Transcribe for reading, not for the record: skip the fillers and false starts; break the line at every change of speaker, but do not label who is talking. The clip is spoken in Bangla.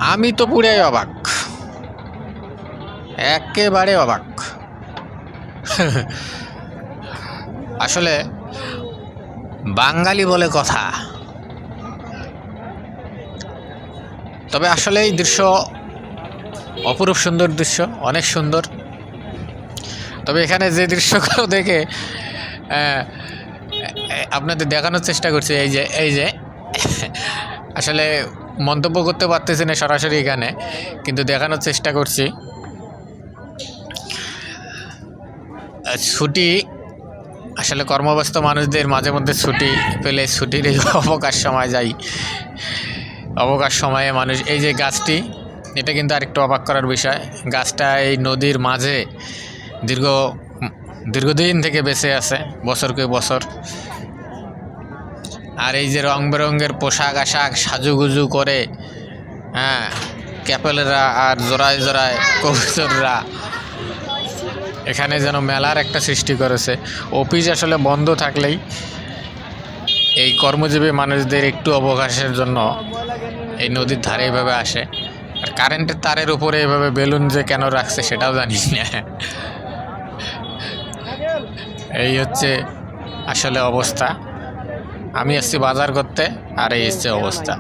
আমি তো পুরাই অবাক, একেবারে অবাক। আসলে বাঙালি বলে কথা। তবে আসলে এই দৃশ্য অপরূপ সুন্দর দৃশ্য, অনেক সুন্দর। তবে এখানে যে দৃশ্যগুলো দেখে আপনাদের দেখানোর চেষ্টা করছি, এই যে আসলে মন্তব্য করতে পারতেছি না সরাসরি এখানে, কিন্তু দেখানোর চেষ্টা করছি। ছুটি আসলে কর্মব্যস্ত মানুষদের মাঝে মধ্যে ছুটি পেলে ছুটির এই অবকাশ সময় যাই, অবকাশ সময়ে মানুষ এই যে গাছটি, এটা কিন্তু আরেকটু অবাক করার বিষয়। গাছটা এই নদীর মাঝে দীর্ঘদিন থেকে বেঁচে আছে, বছরকে বছর। আর এই যে রং বেরঙের পোশাক আশাক সাজুগুজু করে, হ্যাঁ, ক্যাপেলেরা আর জোড়ায় জোড়ায় কবুতররা এখানে যেন মেলার একটা সৃষ্টি করেছে। অফিস আসলে বন্ধ থাকলেই এই কর্মজীবী মানুষদের একটু অবকাশের জন্য এই নদীর ধারে এভাবে আসে। আর কারেন্টের তারের উপরে এভাবে বেলুন যে কেন রাখছে সেটাও জানি না। এই হচ্ছে আসলে অবস্থা। আমি আসছি বাজার করতে, আর এই হচ্ছে অবস্থা।